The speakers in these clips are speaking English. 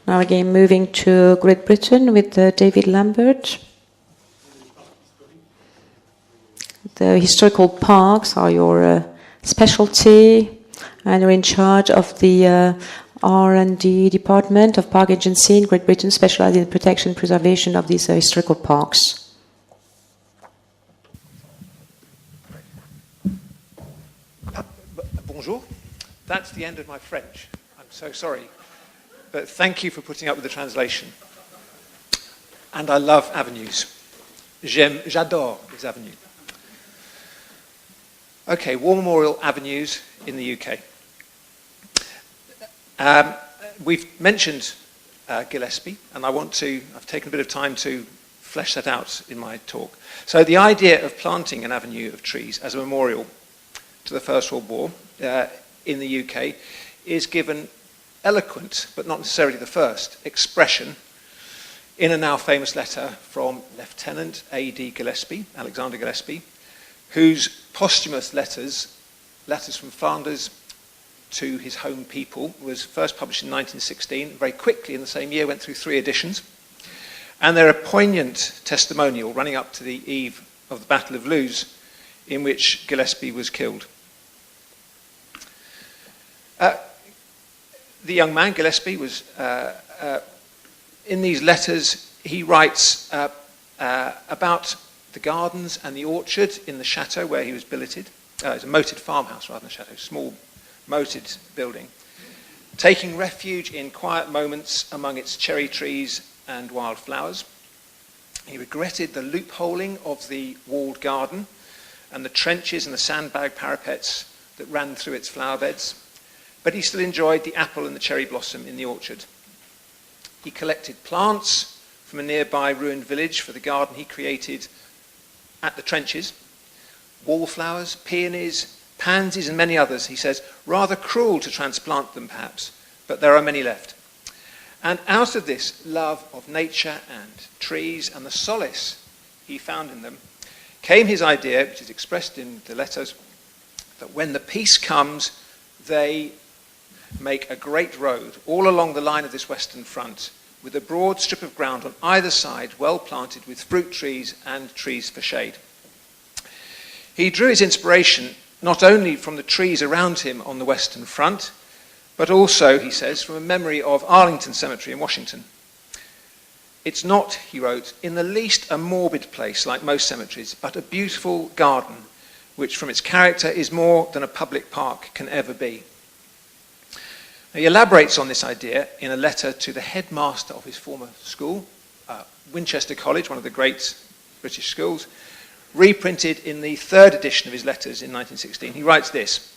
Now again, moving to Great Britain with David Lambert. The historical parks are your specialty, and you're in charge of the R&D department of Parks Agengy in Great Britain, specializing in the protection and preservation of these historical parks. Bonjour. That's the end of my French. I'm so sorry. But thank you for putting up with the translation. And I love avenues. J'adore les avenues. Okay, War Memorial Avenues in the UK. We've mentioned Gillespie, and I've taken a bit of time to flesh that out in my talk. So the idea of planting an avenue of trees as a memorial to the First World War in the UK is given eloquent, but not necessarily the first, expression in a now famous letter from Lieutenant A.D. Gillespie, Alexander Gillespie, whose posthumous letters from Flanders to his home people, was first published in 1916. Very quickly in the same year, went through 3 editions. And they're a poignant testimonial running up to the eve of the Battle of Loos, in which Gillespie was killed. The young man, Gillespie, was in these letters, he writes about the gardens and the orchard in the chateau where he was billeted. It's a moated farmhouse rather than a chateau, small moated building. Taking refuge in quiet moments among its cherry trees and wild flowers. He regretted the loopholing of the walled garden and the trenches and the sandbag parapets that ran through its flower beds, but he still enjoyed the apple and the cherry blossom in the orchard. He collected plants from a nearby ruined village for the garden he created at the trenches. Wallflowers, peonies, pansies and many others, he says, rather cruel to transplant them perhaps, but there are many left. And out of this love of nature and trees and the solace he found in them, came his idea, which is expressed in the letters, that when the peace comes, they make a great road all along the line of this western front, with a broad strip of ground on either side, well planted with fruit trees and trees for shade. He drew his inspiration not only from the trees around him on the western front, but also, he says, from a memory of Arlington Cemetery in Washington. It's not, he wrote, in the least a morbid place like most cemeteries, but a beautiful garden, which from its character is more than a public park can ever be. He elaborates on this idea in a letter to the headmaster of his former school, Winchester College, one of the great British schools, reprinted in the 3rd edition of his letters in 1916. He writes this: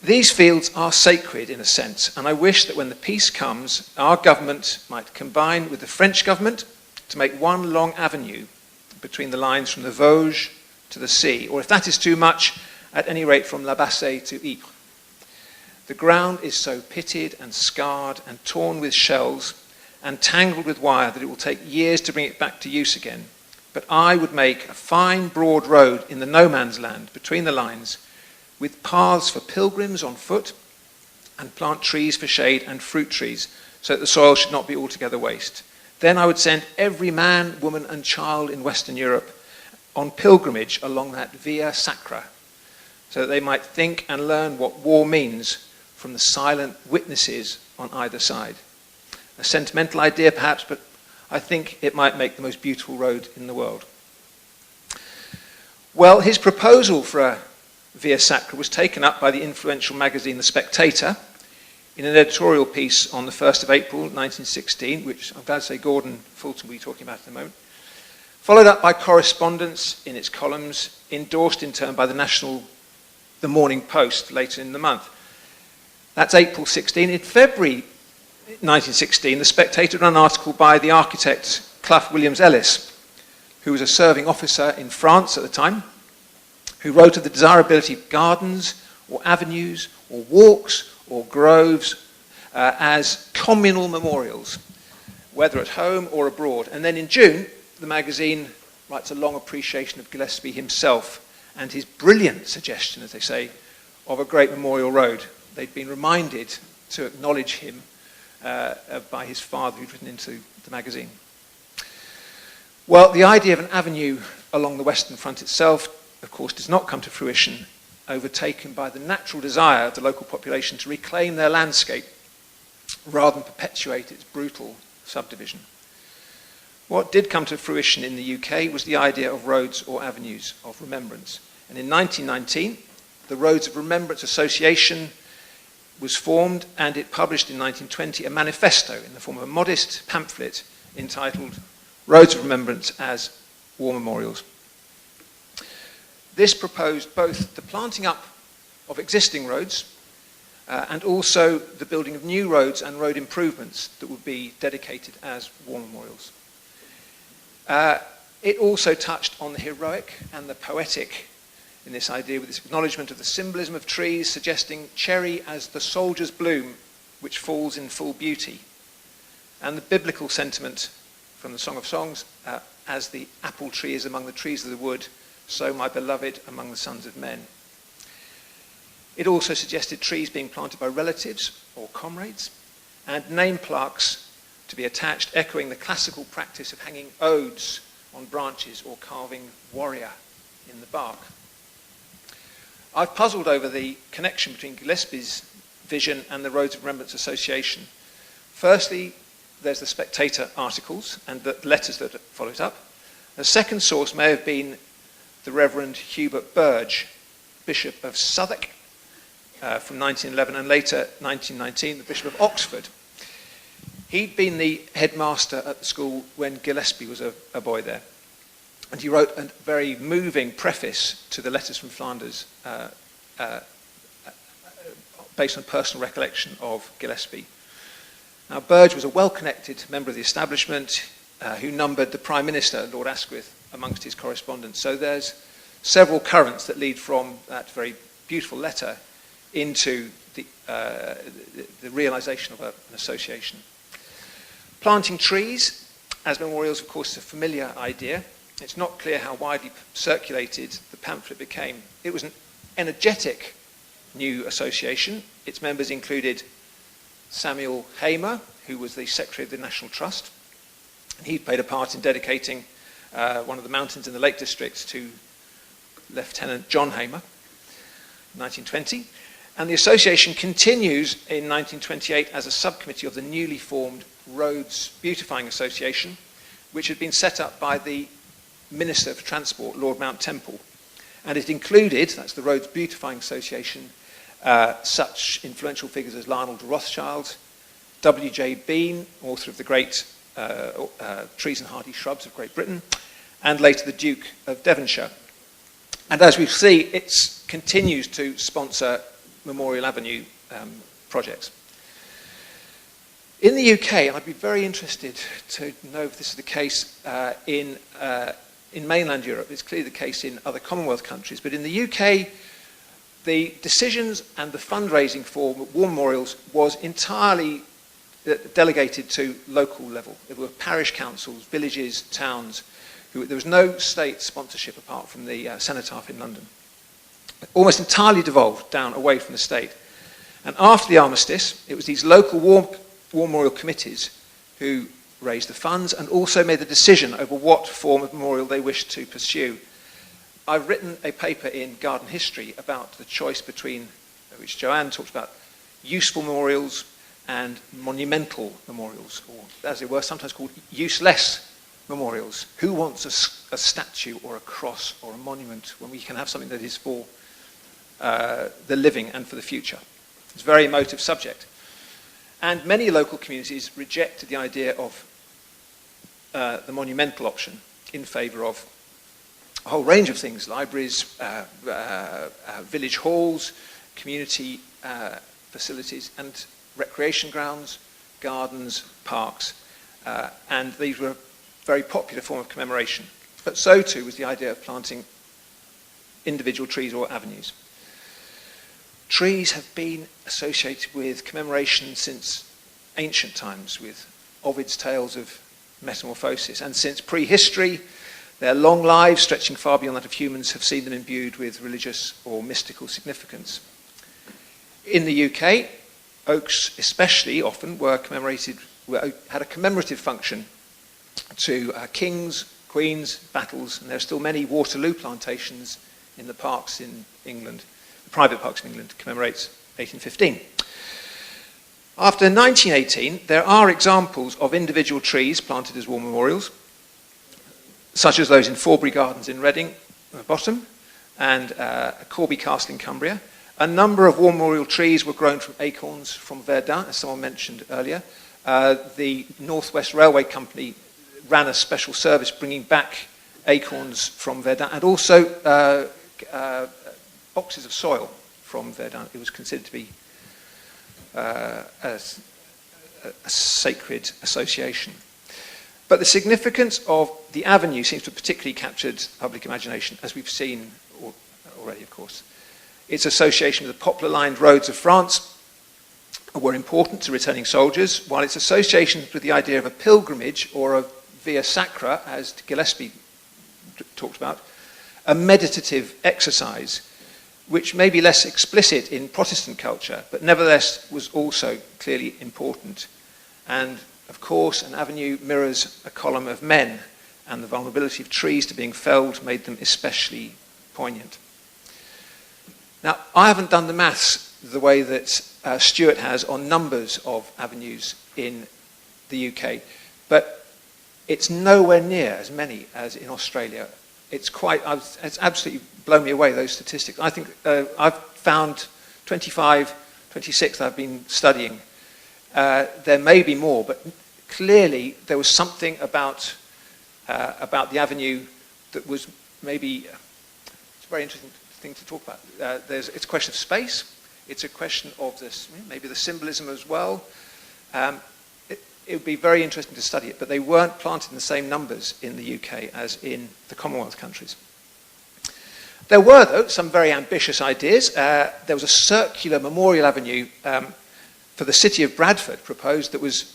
"These fields are sacred in a sense, and I wish that when the peace comes, our government might combine with the French government to make one long avenue between the lines from the Vosges to the sea, or if that is too much, at any rate from La Bassée to Ypres. The ground is so pitted and scarred and torn with shells and tangled with wire that it will take years to bring it back to use again. But I would make a fine broad road in the no man's land between the lines, with paths for pilgrims on foot, and plant trees for shade and fruit trees, so that the soil should not be altogether waste. Then I would send every man, woman and child in Western Europe on pilgrimage along that Via Sacra, so that they might think and learn what war means from the silent witnesses on either side." A sentimental idea perhaps, but I think it might make the most beautiful road in the world. Well, his proposal for a Via Sacra was taken up by the influential magazine The Spectator in an editorial piece on the 1st of April 1916, which I'm glad to say Gordon Fulton will be talking about in a moment, followed up by correspondence in its columns, endorsed in turn by the Morning Post later in the month. That's April 16. In February 1916, The Spectator ran an article by the architect Clough Williams-Ellis, who was a serving officer in France at the time, who wrote of the desirability of gardens or avenues or walks or groves as communal memorials, whether at home or abroad. And then in June, the magazine writes a long appreciation of Gillespie himself and his brilliant suggestion, as they say, of a great memorial road. They'd been reminded to acknowledge him by his father, who'd written into the magazine. Well, the idea of an avenue along the Western Front itself, of course, does not come to fruition, overtaken by the natural desire of the local population to reclaim their landscape rather than perpetuate its brutal subdivision. What did come to fruition in the UK was the idea of roads or avenues of remembrance. And in 1919, the Roads of Remembrance Association was formed, and it published in 1920 a manifesto in the form of a modest pamphlet entitled Roads of Remembrance as War Memorials. This proposed both the planting up of existing roads and also the building of new roads and road improvements that would be dedicated as war memorials. It also touched on the heroic and the poetic in this idea, with this acknowledgement of the symbolism of trees, suggesting cherry as the soldier's bloom which falls in full beauty, and the biblical sentiment from the Song of Songs, as the apple tree is among the trees of the wood, so my beloved among the sons of men. It also suggested trees being planted by relatives or comrades, and name plaques to be attached, echoing the classical practice of hanging odes on branches or carving warrior in the bark. I've puzzled over the connection between Gillespie's vision and the Roads of Remembrance Association. Firstly, there's the Spectator articles and the letters that follow it up. A second source may have been the Reverend Hubert Burge, Bishop of Southwark, from 1911, and later, 1919, the Bishop of Oxford. He'd been the headmaster at the school when Gillespie was a boy there. And he wrote a very moving preface to the Letters from Flanders based on personal recollection of Gillespie. Now, Burge was a well-connected member of the establishment who numbered the Prime Minister, Lord Asquith, amongst his correspondence. So there's several currents that lead from that very beautiful letter into the realization of an association. Planting trees as memorials, of course, is a familiar idea. It's not clear how widely circulated the pamphlet became. It was an energetic new association. Its members included Samuel Hamer, who was the Secretary of the National Trust. And he played a part in dedicating one of the mountains in the Lake District to Lieutenant John Hamer, 1920. And the association continues in 1928 as a subcommittee of the newly formed Roads Beautifying Association, which had been set up by the Minister for Transport, Lord Mount Temple. And it included, that's the Roads Beautifying Association, such influential figures as Lionel de Rothschild, W.J. Bean, author of the great Trees and Hardy Shrubs of Great Britain, and later the Duke of Devonshire. And as we see, it continues to sponsor Memorial Avenue projects. In the UK, and I'd be very interested to know if this is the case in mainland Europe, it's clearly the case in other Commonwealth countries, but in the UK, the decisions and the fundraising for war memorials was entirely delegated to local level. There were parish councils, villages, towns. There was no state sponsorship apart from the cenotaph in London. Almost entirely devolved down away from the state. And after the armistice, it was these local war memorial committees who raised the funds and also made the decision over what form of memorial they wished to pursue. I've written a paper in Garden History about the choice between, which Joanne talked about, useful memorials and monumental memorials, or as they were sometimes called, useless memorials. Who wants a statue or a cross or a monument when we can have something that is for the living and for the future? It's a very emotive subject. And many local communities rejected the idea of the monumental option in favour of a whole range of things: libraries, village halls, community facilities, and recreation grounds, gardens, parks. And these were a very popular form of commemoration. But so too was the idea of planting individual trees or avenues. Trees have been associated with commemoration since ancient times, with Ovid's tales of metamorphosis, and since prehistory, their long lives, stretching far beyond that of humans, have seen them imbued with religious or mystical significance. In the UK, Oaks especially often were commemorated, had a commemorative function to kings, queens, battles, and there are still many Waterloo plantations in the parks in England, the private parks in England, to commemorate 1815. After 1918, there are examples of individual trees planted as war memorials, such as those in Forbury Gardens in Reading Bottom and Corby Castle in Cumbria. A number of war memorial trees were grown from acorns from Verdun, as someone mentioned earlier. The North West Railway Company ran a special service bringing back acorns from Verdun, and also boxes of soil from Verdun. It was considered to be a sacred association. But the significance of the avenue seems to have particularly captured public imagination, as we've seen already, of course. Its association with the poplar-lined roads of France were important to returning soldiers, while its associations with the idea of a pilgrimage or a via sacra, as Gillespie talked about, a meditative exercise, which may be less explicit in Protestant culture, but nevertheless was also clearly important. And of course, an avenue mirrors a column of men, and the vulnerability of trees to being felled made them especially poignant. Now, I haven't done the maths the way that Stuart has on numbers of avenues in the UK, but it's nowhere near as many as in Australia. It's absolutely blown me away, those statistics. I think I've found 25, 26 that I've been studying. There may be more, but clearly there was something about the avenue that was maybe, it's a very interesting thing to talk about. It's a question of space. It's a question of this, maybe the symbolism as well. It would be very interesting to study it, but they weren't planted in the same numbers in the UK as in the Commonwealth countries. There were, though, some very ambitious ideas. There was a circular memorial avenue for the city of Bradford proposed that was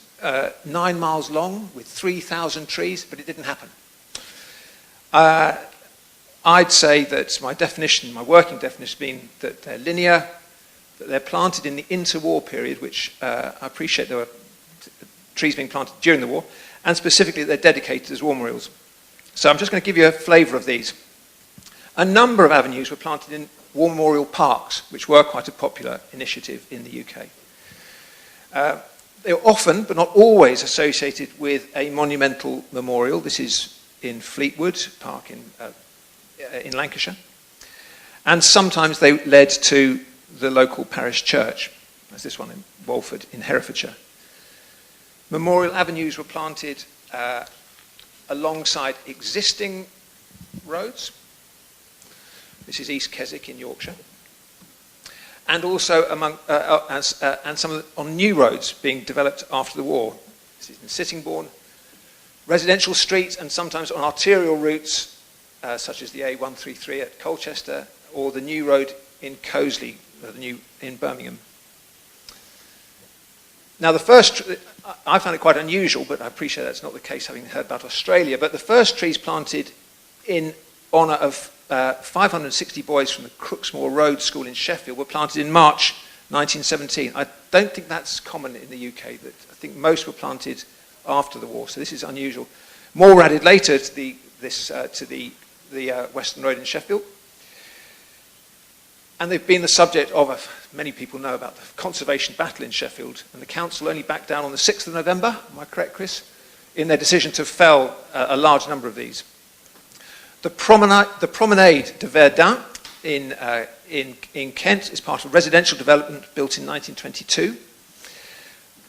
9 miles long with 3,000 trees, but it didn't happen. I'd say that my working definition being that they're linear, that they're planted in the interwar period, which I appreciate there were trees being planted during the war, and specifically they're dedicated as war memorials. So I'm just going to give you a flavour of these. A number of avenues were planted in war memorial parks, which were quite a popular initiative in the UK. They were often, but not always, associated with a monumental memorial. This is in Fleetwood Park in Lancashire. And sometimes they led to the local parish church, as this one in Walford in Herefordshire. Memorial avenues were planted alongside existing roads. This is East Keswick in Yorkshire. And also on new roads being developed after the war. This is in Sittingbourne. Residential streets and sometimes on arterial routes, such as the A133 at Colchester, or the new road in Coseley, in Birmingham. Now, the first, I found it quite unusual, but I appreciate that's not the case having heard about Australia, but the first trees planted in honour of 560 boys from the Crooksmoor Road School in Sheffield were planted in March 1917. I don't think that's common in the UK. I think most were planted after the war, so this is unusual. More were added later to the Western Road in Sheffield. And they've been the subject of, many people know about the conservation battle in Sheffield, and the council only backed down on the 6th of November, am I correct, Chris, in their decision to fell a large number of these. The Promenade de Verdun in Kent is part of a residential development built in 1922.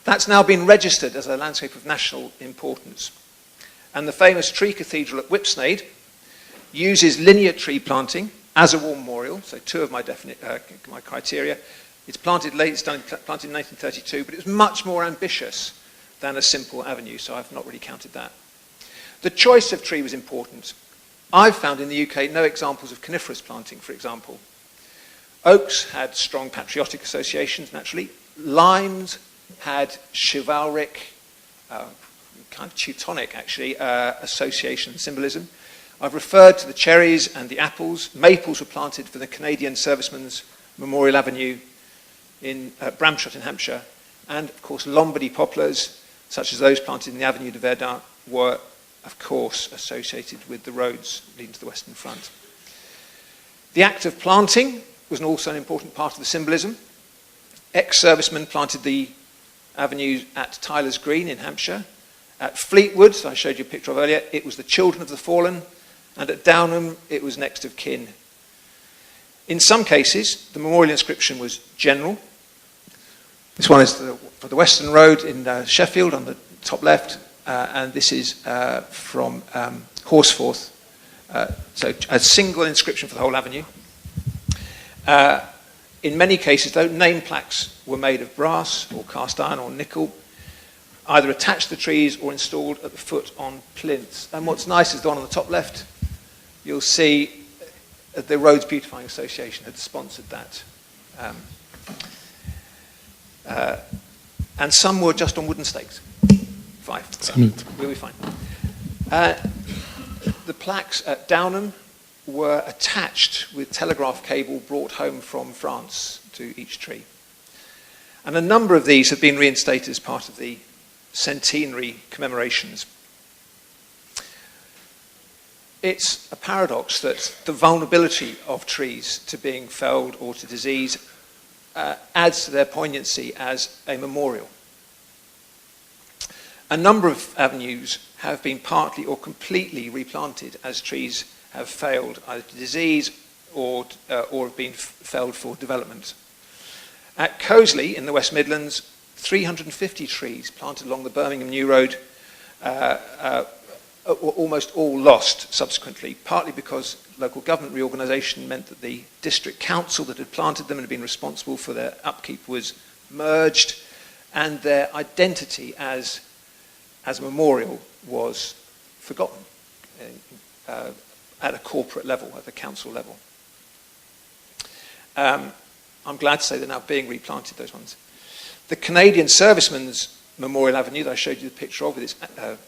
That's now been registered as a landscape of national importance. And the famous tree cathedral at Whipsnade uses linear tree planting as a war memorial, so two of my criteria. It's planted late, it's planted in 1932, but it was much more ambitious than a simple avenue, so I've not really counted that. The choice of tree was important. I've found in the UK no examples of coniferous planting, for example. Oaks had strong patriotic associations, naturally. Limes had chivalric, kind of Teutonic, actually, association and symbolism. I've referred to the cherries and the apples. Maples were planted for the Canadian Servicemen's Memorial Avenue. in Bramshot in Hampshire, and of course Lombardy poplars, such as those planted in the Avenue de Verdun, were of course associated with the roads leading to the Western Front. The act of planting was also an important part of the symbolism. Ex-servicemen planted the avenues at Tyler's Green in Hampshire. At Fleetwood, I showed you a picture of earlier, it was the children of the fallen, and at Downham, it was next of kin. In some cases, the memorial inscription was general. This one is for the Western Road in Sheffield on the top left, and this is from Horsforth. So a single inscription for the whole avenue. In many cases, though, name plaques were made of brass or cast iron or nickel, either attached to the trees or installed at the foot on plinths. And what's nice is the one on the top left. You'll see the Roads Beautifying Association had sponsored that. And some were just on wooden stakes. 5. We'll be fine. The plaques at Downham were attached with telegraph cable brought home from France to each tree. And a number of these have been reinstated as part of the centenary commemorations. It's a paradox that the vulnerability of trees to being felled or to disease adds to their poignancy as a memorial. A number of avenues have been partly or completely replanted as trees have failed either to disease or have been felled for development. At Coseley in the West Midlands, 350 trees planted along the Birmingham New Road were almost all lost subsequently, partly because local government reorganisation meant that the district council that had planted them and had been responsible for their upkeep was merged, and their identity as a memorial was forgotten at a corporate level, at the council level. I'm glad to say they're now being replanted, those ones. The Canadian Servicemen's Memorial Avenue that I showed you the picture of with its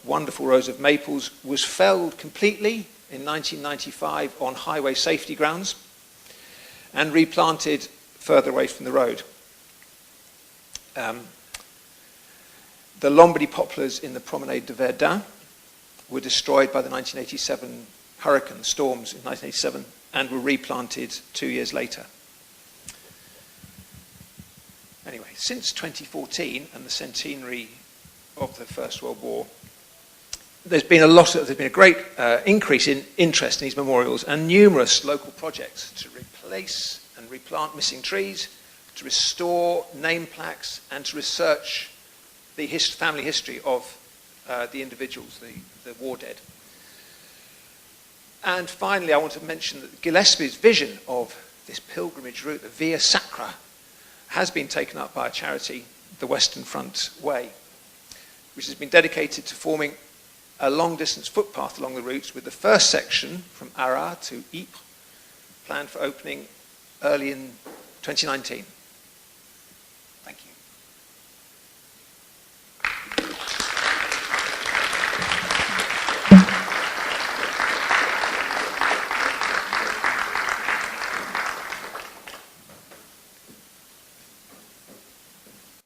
wonderful rows of maples was felled completely in 1995 on highway safety grounds and replanted further away from the road. The Lombardy poplars in the Promenade de Verdun were destroyed by the 1987 hurricane storms in 1987 and were replanted 2 years later. Anyway, since 2014 and the centenary of the First World War, there's been a great increase in interest in these memorials and numerous local projects to replace and replant missing trees, to restore name plaques, and to research the family history of the individuals, the war dead. And finally, I want to mention that Gillespie's vision of this pilgrimage route, the Via Sacra, has been taken up by a charity, the Western Front Way, which has been dedicated to forming a long-distance footpath along the routes, with the first section from Arras to Ypres planned for opening early in 2019.